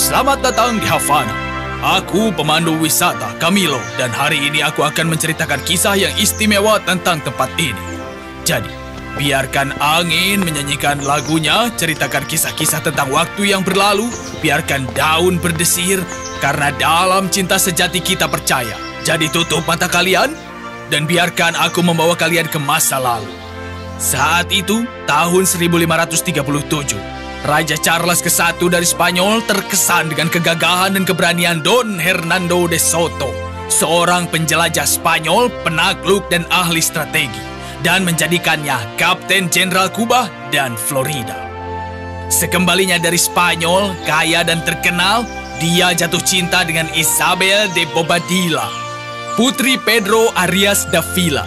Selamat datang di Havana. Aku pemandu wisata Camilo dan hari ini aku akan menceritakan kisah yang istimewa tentang tempat ini. Jadi, biarkan angin menyanyikan lagunya, ceritakan kisah-kisah tentang waktu yang berlalu, biarkan daun berdesir, karena dalam cinta sejati kita percaya. Jadi tutup mata kalian dan biarkan aku membawa kalian ke masa lalu. Saat itu, tahun 1537. Raja Charles ke-1 dari Spanyol terkesan dengan kegagahan dan keberanian Don Hernando de Soto, seorang penjelajah Spanyol, penakluk dan ahli strategi, dan menjadikannya Kapten Jenderal Kuba dan Florida. Sekembalinya dari Spanyol, kaya dan terkenal, dia jatuh cinta dengan Isabel de Bobadilla, putri Pedro Arias Davila,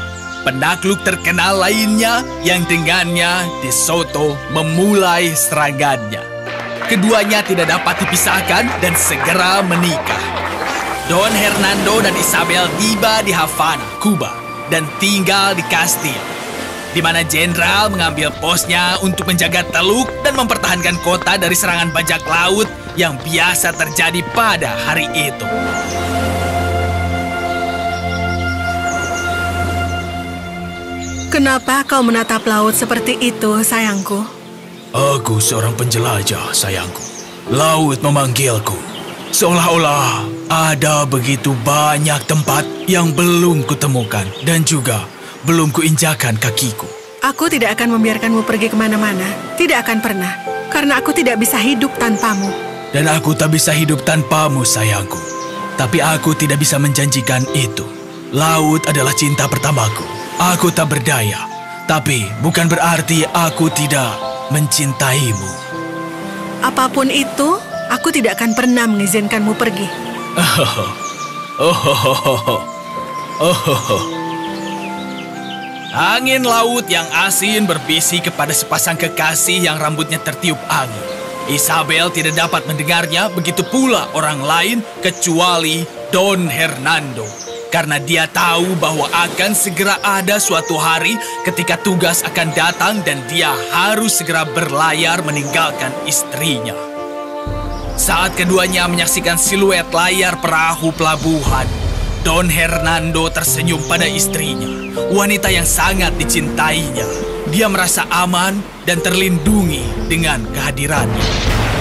penakluk terkenal lainnya yang dengannya De Soto memulai serangannya. Keduanya tidak dapat dipisahkan dan segera menikah. Don Hernando dan Isabel tiba di Havana, Kuba, dan tinggal di kastil, di mana jenderal mengambil posnya untuk menjaga teluk dan mempertahankan kota dari serangan bajak laut yang biasa terjadi pada hari itu. Kenapa kau menatap laut seperti itu, sayangku? Aku seorang penjelajah, sayangku. Laut memanggilku. Seolah-olah ada begitu banyak tempat yang belum kutemukan dan juga belum kuinjakan kakiku. Aku tidak akan membiarkanmu pergi kemana-mana. Tidak akan pernah. Karena aku tidak bisa hidup tanpamu. Dan aku tak bisa hidup tanpamu, sayangku. Tapi aku tidak bisa menjanjikan itu. Laut adalah cinta pertamaku. Aku tak berdaya, tapi bukan berarti aku tidak mencintaimu. Apapun itu, aku tidak akan pernah mengizinkanmu pergi. Angin laut yang asin berbisik kepada sepasang kekasih yang rambutnya tertiup angin. Isabel tidak dapat mendengarnya, begitu pula orang lain kecuali Don Hernando. Karena dia tahu bahwa akan segera ada suatu hari ketika tugas akan datang dan dia harus segera berlayar meninggalkan istrinya. Saat keduanya menyaksikan siluet layar perahu pelabuhan, Don Hernando tersenyum pada istrinya, wanita yang sangat dicintainya. Dia merasa aman dan terlindungi dengan kehadirannya.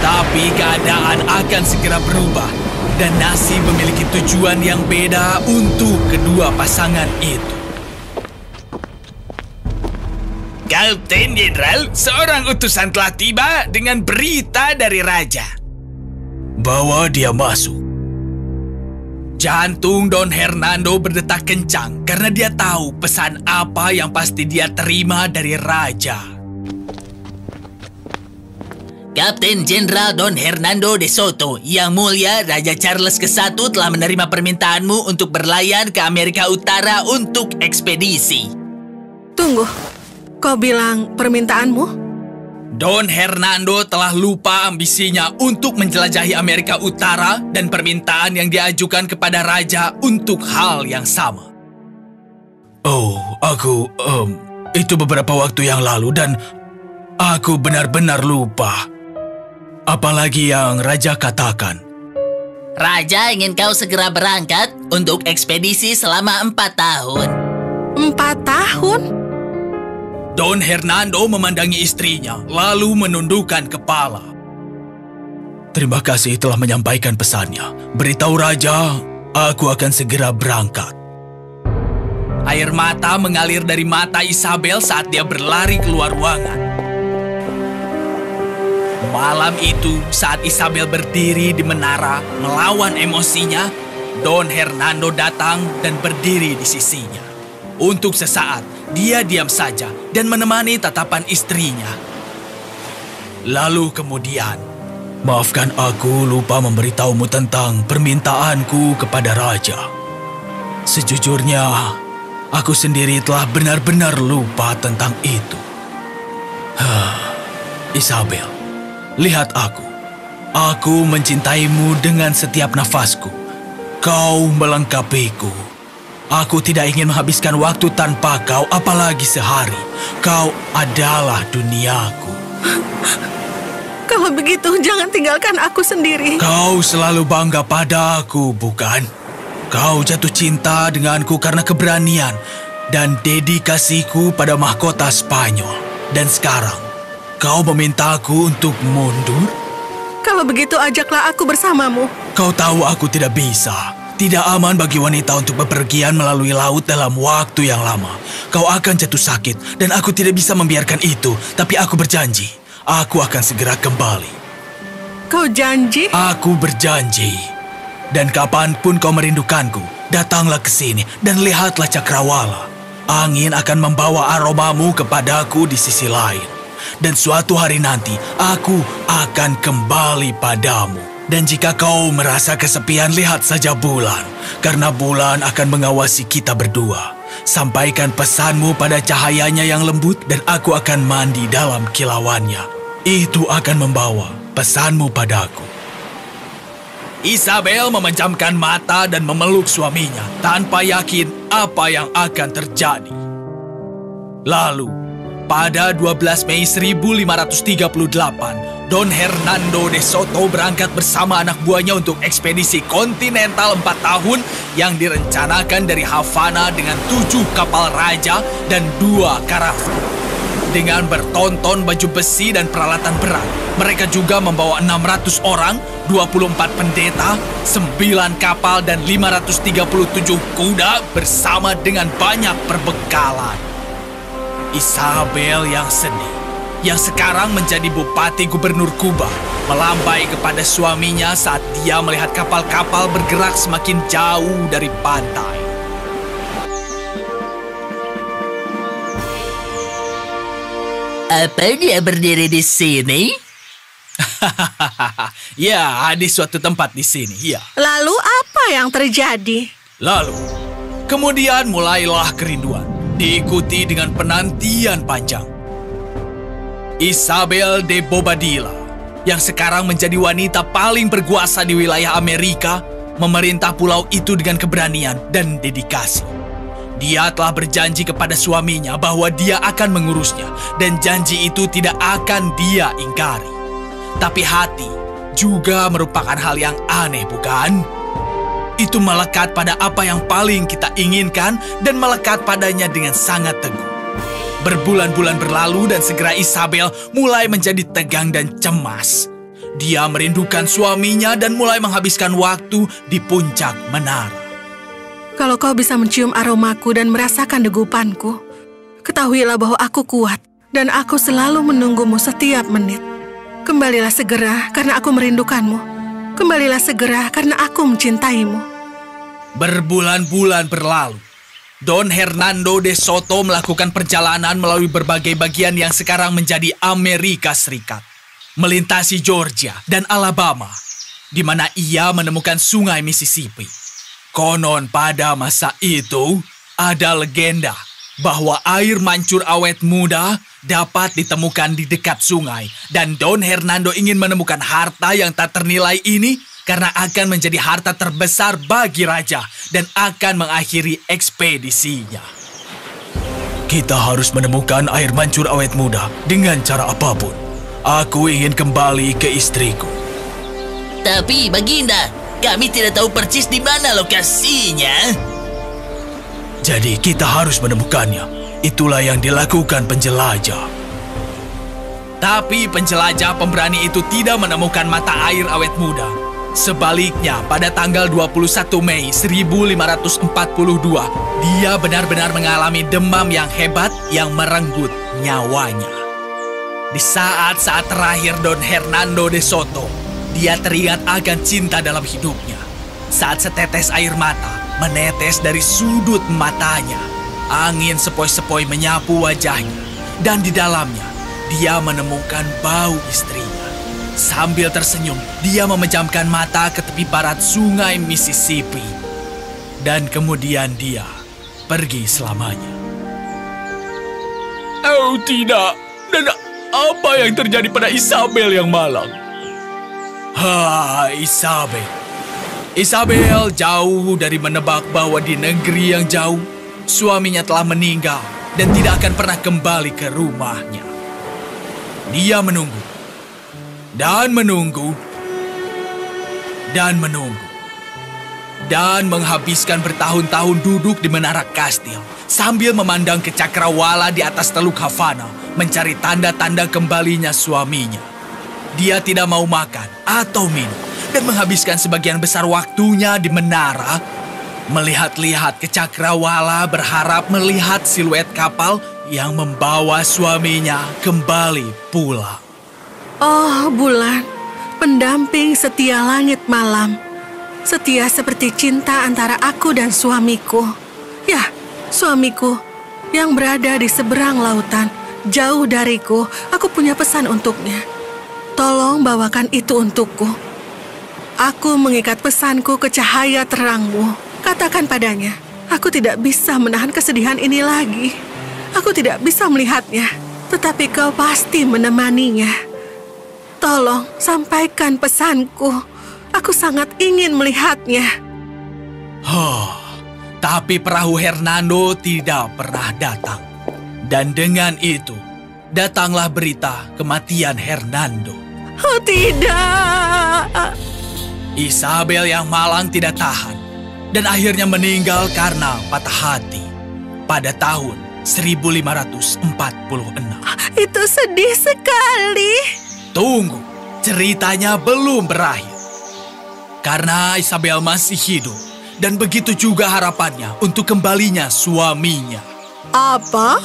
Tapi keadaan akan segera berubah. Dan nasib memiliki tujuan yang beda untuk kedua pasangan itu. Kapten Jenderal, seorang utusan telah tiba dengan berita dari raja. Bawa dia masuk. Jantung Don Hernando berdetak kencang karena dia tahu pesan apa yang pasti dia terima dari raja. Kapten Jenderal Don Hernando de Soto, Yang Mulia Raja Charles ke-1 telah menerima permintaanmu untuk berlayar ke Amerika Utara untuk ekspedisi. Tunggu, kau bilang permintaanmu? Don Hernando telah lupa ambisinya untuk menjelajahi Amerika Utara dan permintaan yang diajukan kepada raja untuk hal yang sama. Oh, itu beberapa waktu yang lalu dan aku benar-benar lupa. Apalagi yang raja katakan. Raja ingin kau segera berangkat untuk ekspedisi selama 4 tahun. 4 tahun? Don Hernando memandangi istrinya, lalu menundukkan kepala. Terima kasih telah menyampaikan pesannya. Beritahu raja, aku akan segera berangkat. Air mata mengalir dari mata Isabel saat dia berlari keluar ruangan. Malam itu, saat Isabel berdiri di menara melawan emosinya, Don Hernando datang dan berdiri di sisinya. Untuk sesaat, dia diam saja dan menemani tatapan istrinya. Lalu kemudian, maafkan aku lupa memberitahumu tentang permintaanku kepada raja. Sejujurnya, aku sendiri telah benar-benar lupa tentang itu. Isabel. Lihat aku. Aku mencintaimu dengan setiap nafasku. Kau melengkapiku. Aku tidak ingin menghabiskan waktu tanpa kau, apalagi sehari. Kau adalah duniaku. Kalau begitu, jangan tinggalkan aku sendiri. Kau selalu bangga padaku, bukan? Kau jatuh cinta denganku karena keberanian dan dedikasiku pada mahkota Spanyol. Dan sekarang, kau memintaku untuk mundur? Kalau begitu, ajaklah aku bersamamu. Kau tahu aku tidak bisa. Tidak aman bagi wanita untuk bepergian melalui laut dalam waktu yang lama. Kau akan jatuh sakit, dan aku tidak bisa membiarkan itu. Tapi aku berjanji, aku akan segera kembali. Kau janji? Aku berjanji. Dan kapanpun kau merindukanku, datanglah ke sini dan lihatlah cakrawala. Angin akan membawa aromamu kepadaku di sisi lain. Dan suatu hari nanti, aku akan kembali padamu. Dan jika kau merasa kesepian, lihat saja bulan. Karena bulan akan mengawasi kita berdua. Sampaikan pesanmu pada cahayanya yang lembut, dan aku akan mandi dalam kilauannya. Itu akan membawa pesanmu padaku. Isabel memejamkan mata dan memeluk suaminya tanpa yakin apa yang akan terjadi. Lalu, pada 12 Mei 1538, Don Hernando de Soto berangkat bersama anak buahnya untuk ekspedisi kontinental 4 tahun yang direncanakan dari Havana dengan 7 kapal raja dan 2 karavan. Dengan bertonton baju besi dan peralatan perang, mereka juga membawa 600 orang, 24 pendeta, 9 kapal dan 537 kuda bersama dengan banyak perbekalan. Isabel yang sedih, yang sekarang menjadi bupati gubernur Kuba, melambai kepada suaminya saat dia melihat kapal-kapal bergerak semakin jauh dari pantai. Apa dia berdiri di sini? Ya, di suatu tempat di sini, ya. Lalu apa yang terjadi? Lalu, kemudian mulailah kerinduan, diikuti dengan penantian panjang. Isabel de Bobadilla, yang sekarang menjadi wanita paling berkuasa di wilayah Amerika, memerintah pulau itu dengan keberanian dan dedikasi. Dia telah berjanji kepada suaminya bahwa dia akan mengurusnya, dan janji itu tidak akan dia ingkari. Tapi hati juga merupakan hal yang aneh, bukan? Itu melekat pada apa yang paling kita inginkan dan melekat padanya dengan sangat teguh. Berbulan-bulan berlalu dan segera Isabel mulai menjadi tegang dan cemas. Dia merindukan suaminya dan mulai menghabiskan waktu di puncak menara. Kalau kau bisa mencium aromaku dan merasakan degupanku, ketahuilah bahwa aku kuat dan aku selalu menunggumu setiap menit. Kembalilah segera karena aku merindukanmu. Kembalilah segera karena aku mencintaimu. Berbulan-bulan berlalu. Don Hernando de Soto melakukan perjalanan melalui berbagai bagian yang sekarang menjadi Amerika Serikat. Melintasi Georgia dan Alabama, di mana ia menemukan sungai Mississippi. Konon pada masa itu, ada legenda bahwa air mancur awet muda dapat ditemukan di dekat sungai. Dan Don Hernando ingin menemukan harta yang tak ternilai ini karena akan menjadi harta terbesar bagi raja dan akan mengakhiri ekspedisinya. Kita harus menemukan air mancur awet muda dengan cara apapun. Aku ingin kembali ke istriku. Tapi, Baginda, kami tidak tahu persis di mana lokasinya. Jadi kita harus menemukannya. Itulah yang dilakukan penjelajah. Tapi penjelajah pemberani itu tidak menemukan mata air awet muda. Sebaliknya, pada tanggal 21 Mei 1542, dia benar-benar mengalami demam yang hebat yang merenggut nyawanya. Di saat-saat terakhir Don Hernando de Soto, dia teringat akan cinta dalam hidupnya. Saat setetes air mata menetes dari sudut matanya, angin sepoi-sepoi menyapu wajahnya, dan di dalamnya dia menemukan bau istrinya. Sambil tersenyum, dia memejamkan mata ke tepi barat sungai Mississippi. Dan kemudian dia pergi selamanya. Oh tidak, dan apa yang terjadi pada Isabel yang malang? Isabel. Isabel jauh dari menebak bahwa di negeri yang jauh, suaminya telah meninggal dan tidak akan pernah kembali ke rumahnya. Dia menunggu. dan menunggu, dan menunggu, dan menghabiskan bertahun-tahun duduk di menara kastil sambil memandang ke cakrawala di atas Teluk Havana mencari tanda-tanda kembalinya suaminya. Dia tidak mau makan atau minum dan menghabiskan sebagian besar waktunya di menara melihat-lihat ke cakrawala berharap melihat siluet kapal yang membawa suaminya kembali pulang. Oh, bulan, pendamping setia langit malam. Setia seperti cinta antara aku dan suamiku. Ya, suamiku yang berada di seberang lautan. Jauh dariku, aku punya pesan untuknya. Tolong bawakan itu untukku. Aku mengikat pesanku ke cahaya terangmu. Katakan padanya, aku tidak bisa menahan kesedihan ini lagi. Aku tidak bisa melihatnya, tetapi kau pasti menemaninya. Tolong sampaikan pesanku. Aku sangat ingin melihatnya. Tapi perahu Hernando tidak pernah datang. Dan dengan itu, datanglah berita kematian Hernando. Oh tidak. Isabel yang malang tidak tahan dan akhirnya meninggal karena patah hati pada tahun 1546. Itu sedih sekali. Tunggu, ceritanya belum berakhir. Karena Isabel masih hidup dan begitu juga harapannya untuk kembalinya suaminya. Apa?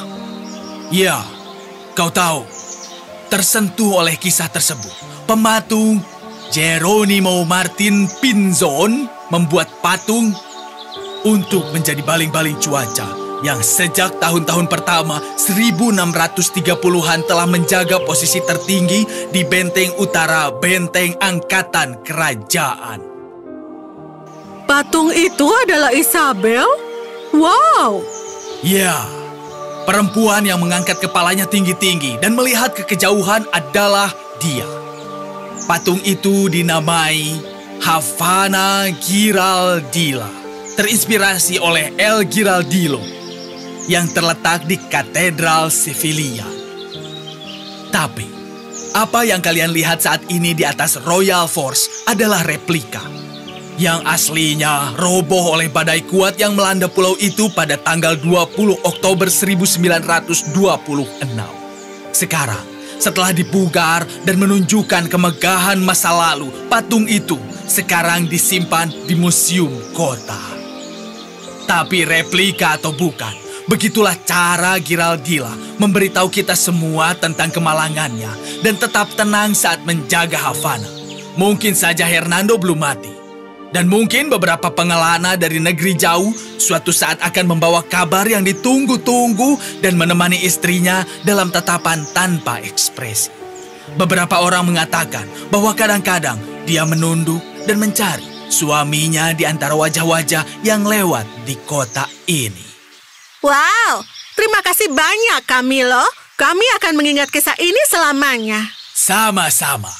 Ya, kau tahu, tersentuh oleh kisah tersebut, pematung Geronimo Martin Pinzon membuat patung untuk menjadi baling-baling cuaca yang sejak tahun-tahun pertama 1630-an telah menjaga posisi tertinggi di benteng utara benteng angkatan kerajaan. Patung itu adalah Isabel? Wow! Ya, perempuan yang mengangkat kepalanya tinggi-tinggi dan melihat ke kejauhan adalah dia. Patung itu dinamai Havana Giraldilla, terinspirasi oleh El Giraldillo yang terletak di Katedral Sevilla. Tapi, apa yang kalian lihat saat ini di atas Royal Force adalah replika. Yang aslinya roboh oleh badai kuat yang melanda pulau itu pada tanggal 20 Oktober 1926. Sekarang, setelah dipugar dan menunjukkan kemegahan masa lalu, patung itu sekarang disimpan di museum kota. Tapi replika atau bukan, begitulah cara Giraldilla memberitahu kita semua tentang kemalangannya dan tetap tenang saat menjaga Havana. Mungkin saja Hernando belum mati. Dan mungkin beberapa pengelana dari negeri jauh suatu saat akan membawa kabar yang ditunggu-tunggu dan menemani istrinya dalam tatapan tanpa ekspresi. Beberapa orang mengatakan bahwa kadang-kadang dia menunduk dan mencari suaminya di antara wajah-wajah yang lewat di kota ini. Wow, terima kasih banyak Camilo. Kami akan mengingat kisah ini selamanya. Sama-sama.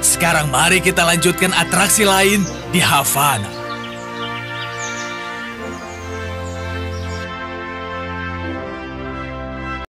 Sekarang mari kita lanjutkan atraksi lain di Havana.